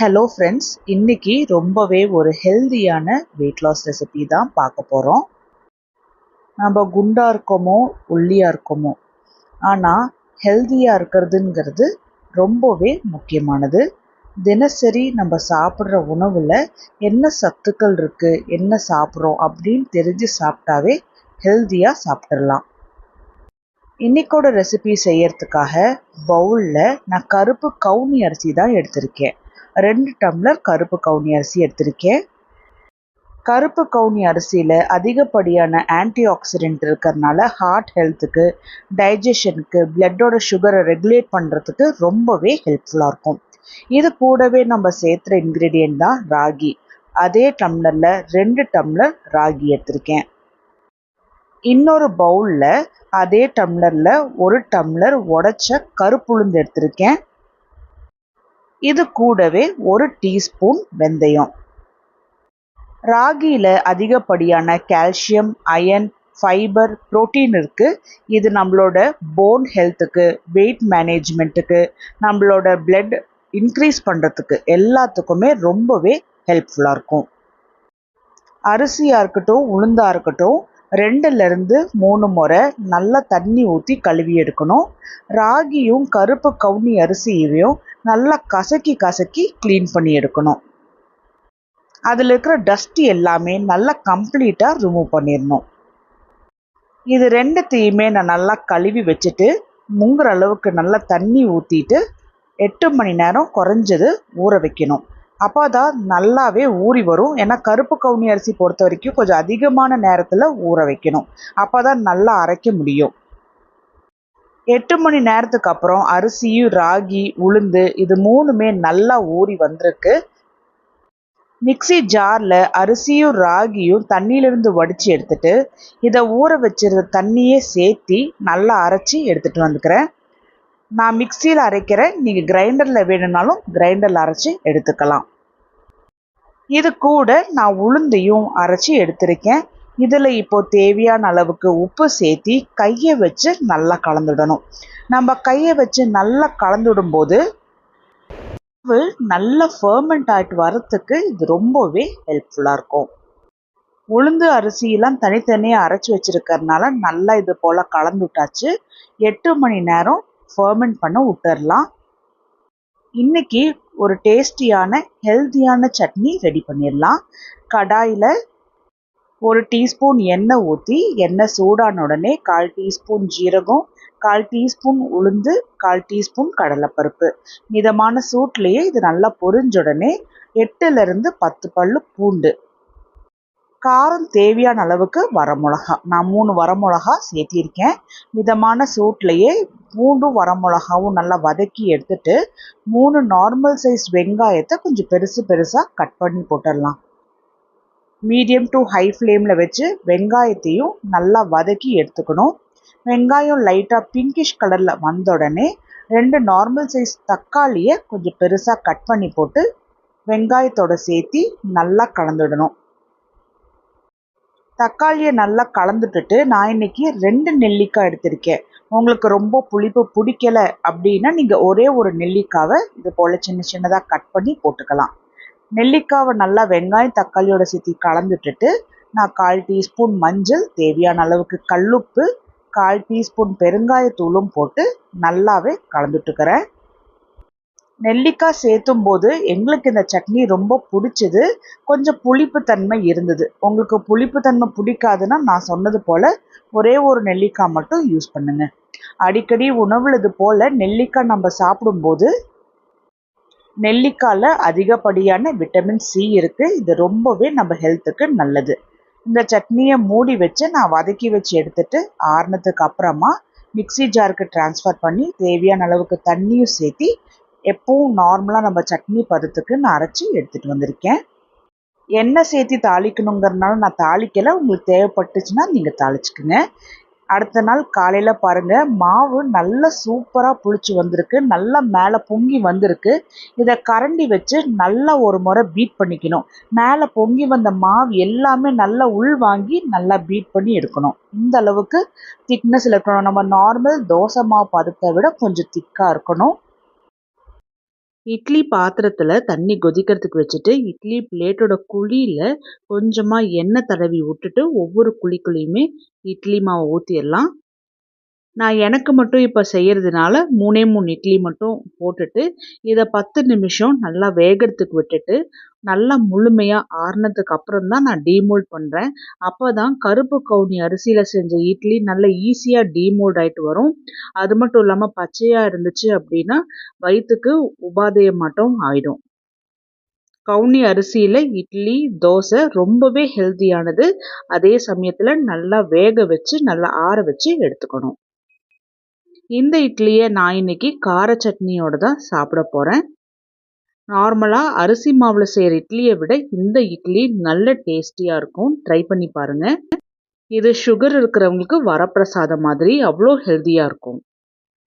Hello friends, இன்னைக்கு ரொம்பவே ஒரு ஹெல்தியான வெயிட் லாஸ் ரெசிபி தான் பார்க்க போகிறோம். நம்ம குண்டா இருக்கோமோ ஒல்லியா இருக்கோமோ, ஆனால் ஹெல்தியாக இருக்கிறதுங்கிறது ரொம்பவே முக்கியமானது. தினசரி நம்ம சாப்பிட்ற உணவில் என்ன சத்துக்கள் இருக்குது, என்ன சாப்பிட்றோம் அப்படின்னு தெரிஞ்சு சாப்பிட்டாவே ஹெல்தியாக சாப்பிட்றலாம். இன்னைக்கோட ரெசிபி செய்யறதுக்காக பவுலில் நான் கருப்பு கவுனி அரிசி தான் எடுத்திருக்கேன். 2 டம்ளர் கருப்பு கவுனி அரிசி எடுத்திருக்கேன். கருப்பு கவுனி அரிசியில் அதிகப்படியான ஆன்டி ஆக்சிடென்ட் இருக்கிறதுனால ஹார்ட் ஹெல்த்துக்கு, டைஜஷனுக்கு, பிளட்டோட சுகரை ரெகுலேட் பண்ணுறதுக்கு ரொம்பவே ஹெல்ப்ஃபுல்லாக இருக்கும். இது கூடவே நம்ம சேர்த்துற இன்க்ரீடியன்ட் தான் ராகி. அதே டம்ளரில் 2 டம்ளர் ராகி எடுத்திருக்கேன். இன்னொரு பவுலில் அதே டம்ளரில் 1 டம்ளர் உடைச்ச கருப்புளுந்து எடுத்திருக்கேன். இது கூடவே 1 டீஸ்பூன் வெந்தயம். ராகியில் அதிகப்படியான கால்சியம், அயன், ஃபைபர், புரோட்டீன் இருக்குது. இது நம்மளோட போன் ஹெல்த்துக்கு, வெயிட் மேனேஜ்மெண்ட்டுக்கு, நம்மளோட பிளட் இன்க்ரீஸ் பண்ணுறதுக்கு எல்லாத்துக்குமே ரொம்பவே ஹெல்ப்ஃபுல்லாக இருக்கும். அரிசியாக இருக்கட்டும், உளுந்தாக இருக்கட்டும், 2லேருந்து 3 முறை நல்லா தண்ணி ஊற்றி கழுவி எடுக்கணும். ராகியும் கருப்பு கவுனி அரிசியையும் நல்லா கசக்கி க்ளீன் பண்ணி எடுக்கணும். அதில் இருக்கிற டஸ்ட் எல்லாமே நல்லா கம்ப்ளீட்டாக ரிமூவ் பண்ணிடணும். இது 2த்தையுமே நான் நல்லா கழுவி வச்சுட்டு முங்குற அளவுக்கு நல்லா தண்ணி ஊற்றிட்டு 8 மணி நேரம் குறைஞ்சது ஊற வைக்கணும். அப்போ தான் நல்லாவே ஊறி வரும். ஏன்னா கருப்பு கவுனி அரிசி பொறுத்த வரைக்கும் கொஞ்சம் அதிகமான நேரத்தில் ஊற வைக்கணும். அப்போ தான் நல்லா அரைக்க முடியும். 8 மணி நேரத்துக்கு அப்புறம் அரிசியும், ராகி, உளுந்து இது 3மே நல்லா ஊறி வந்திருக்கு. மிக்ஸி ஜாரில் அரிசியும் ராகியும் தண்ணியிலிருந்து வடித்து எடுத்துட்டு இதை ஊற வச்சிருந்த தண்ணியே சேர்த்தி நல்லா அரைச்சி எடுத்துகிட்டு வந்துக்கிறேன். நான் மிக்சியில் அரைக்கிறேன், நீங்கள் கிரைண்டரில் வேணும்னாலும் கிரைண்டரில் அரைச்சி எடுத்துக்கலாம். இது கூட நான் உளுந்தையும் அரைச்சி எடுத்திருக்கேன். இதில் இப்போ தேவையான அளவுக்கு உப்பு சேர்த்தி கையை வச்சு நல்லா கலந்துடணும். நம்ம கையை வச்சு நல்லா கலந்துடும்போது நல்லா ஃபர்மெண்ட் ஆகிட்டு வரத்துக்கு இது ரொம்பவே ஹெல்ப்ஃபுல்லாக இருக்கும். உளுந்து அரிசியெல்லாம் தனித்தனியாக அரைச்சி வச்சுருக்கறனால நல்லா இது போல் கலந்து விட்டாச்சு. 8 மணி நேரம் ஃபர்மெண்ட் பண்ண விட்டுடலாம். இன்னைக்கு ஒரு டேஸ்டியான ஹெல்த்தியான சட்னி ரெடி பண்ணிடலாம். கடாயில் 1 டீஸ்பூன் எண்ணெய் ஊற்றி எண்ணெய் சூடான உடனே 1/4 டீஸ்பூன் ஜீரகம், 1/4 டீஸ்பூன் உளுந்து, 1/4 டீஸ்பூன் கடலைப்பருப்பு. மிதமான சூட்லேயே இது நல்லா பொரிஞ்ச உடனே 8லேருந்து 10 பல்லு பூண்டு, காரம் தேவையான அளவுக்கு வரமிளகா, நான் 3 வரமிளகா சேர்த்திருக்கேன். மிதமான சூட்லேயே பூண்டும் வரமிளகாவும் நல்லா வதக்கி எடுத்துட்டு 3 நார்மல் சைஸ் வெங்காயத்தை கொஞ்சம் பெருசாக கட் பண்ணி போட்டுடலாம். மீடியம் டு ஹை ஃப்ளேமில் வச்சு வெங்காயத்தையும் நல்லா வதக்கி எடுத்துக்கணும். வெங்காயம் லைட்டாக பிங்கிஷ் கலரில் வந்த உடனே 2 நார்மல் சைஸ் தக்காளியை கொஞ்சம் பெருசாக கட் பண்ணி போட்டு வெங்காயத்தோட சேர்த்தி நல்லா கலந்துடணும். தக்காளியை நல்லா கலந்துட்டுட்டு நான் இன்னைக்கு 2 நெல்லிக்காய் எடுத்திருக்கேன். உங்களுக்கு ரொம்ப புளிப்பு பிடிக்கலை அப்படின்னா நீங்கள் ஒரே ஒரு நெல்லிக்காவை இது போல் சின்னதாக கட் பண்ணி போட்டுக்கலாம். நெல்லிக்காவை நல்லா வெங்காயம் தக்காளியோட சேர்த்து கலந்துட்டுட்டு நான் 1/4 டீஸ்பூன் மஞ்சள், தேவையான அளவுக்கு கல்லுப்பு, 1/4 டீஸ்பூன் பெருங்காயத்தூளும் போட்டு நல்லாவே கலந்துட்டுக்கிறேன். நெல்லிக்காய் சேர்த்தும் போது எங்களுக்கு இந்த சட்னி ரொம்ப பிடிச்சது. கொஞ்சம் புளிப்புத்தன்மை இருந்தது. உங்களுக்கு புளிப்புத்தன்மை பிடிக்காதுன்னா நான் சொன்னது போல் ஒரே ஒரு நெல்லிக்காய் மட்டும் யூஸ் பண்ணுங்க. அடிக்கடி உணவில் இது போல் நெல்லிக்காய் நம்ம சாப்பிடும்போது நெல்லிக்காயில் அதிகப்படியான விட்டமின் சி இருக்குது. இது ரொம்பவே நம்ம ஹெல்த்துக்கு நல்லது. இந்த சட்னியை மூடி வச்சு நான் வதக்கி வச்சு எடுத்துட்டு ஆறுனதுக்கு அப்புறமா மிக்ஸி ஜாருக்கு ட்ரான்ஸ்ஃபர் பண்ணி தேவையான அளவுக்கு தண்ணியும் சேர்த்தி எப்பவும் நார்மலாக நம்ம சட்னி பதத்துக்கு நான் அரைச்சி எடுத்துகிட்டு வந்திருக்கேன். எண்ணெய் சேர்த்தி தாளிக்கணுங்கிறதுனால நான் தாளிக்கலை. உங்களுக்கு தேவைப்பட்டுச்சுன்னா நீங்கள் தாளிச்சுக்குங்க. அடுத்த நாள் காலையில் பாருங்கள், மாவு நல்லா சூப்பராக புளிச்சு வந்திருக்கு. நல்லா மேலே பொங்கி வந்திருக்கு. இதை கரண்டி வச்சு நல்லா ஒரு முறை பீட் பண்ணிக்கணும். மேலே பொங்கி வந்த மாவு எல்லாமே நல்லா உள்வாங்கி நல்லா பீட் பண்ணி எடுக்கணும். இந்த அளவுக்கு திக்னஸில் இருக்கணும். நம்ம நார்மல் தோசை மாவு பதத்தை விட கொஞ்சம் திக்காக இருக்கணும். இட்லி பாத்திரத்தில் தண்ணி கொதிக்கிறதுக்கு வச்சுட்டு இட்லி பிளேட்டோட குழியில் கொஞ்சமாக எண்ணெய் தடவி விட்டுட்டு ஒவ்வொரு குழிக்குள்ளேயுமே இட்லி மாவை ஊற்றிடலாம். நான் எனக்கு மட்டும் இப்போ செய்கிறதுனால 3 இட்லி மட்டும் போட்டுட்டு இதை 10 நிமிஷம் நல்லா வேகிறதுக்கு விட்டுட்டு நல்லா முழுமையாக ஆறுனதுக்கு அப்புறம் தான் நான் டீமோல்ட் பண்ணுறேன். அப்போ தான் கருப்பு கவுனி அரிசியில் செஞ்ச இட்லி நல்லா ஈஸியாக டீமோல்ட் ஆகிட்டு வரும். அது மட்டும் இல்லாமல் பச்சையாக இருந்துச்சு அப்படின்னா வயிற்றுக்கு உபாதையமாட்டம் ஆயிடும். கவுனி அரிசியில் இட்லி தோசை ரொம்பவே ஹெல்த்தியானது. அதே சமயத்தில் நல்லா வேக வச்சு நல்லா ஆற வச்சு எடுத்துக்கணும். இந்த இட்லியை நான் இன்னைக்கு கார சட்னியோட தான் சாப்பிட போகிறேன். நார்மலாக அரிசி மாவில் செய்கிற இட்லியை விட இந்த இட்லி நல்ல டேஸ்டியாக இருக்கும். ட்ரை பண்ணி பாருங்கள். இது சுகர் இருக்கிறவங்களுக்கு வரப்பிரசாதம் மாதிரி அவ்வளோ ஹெல்த்தியாக இருக்கும்.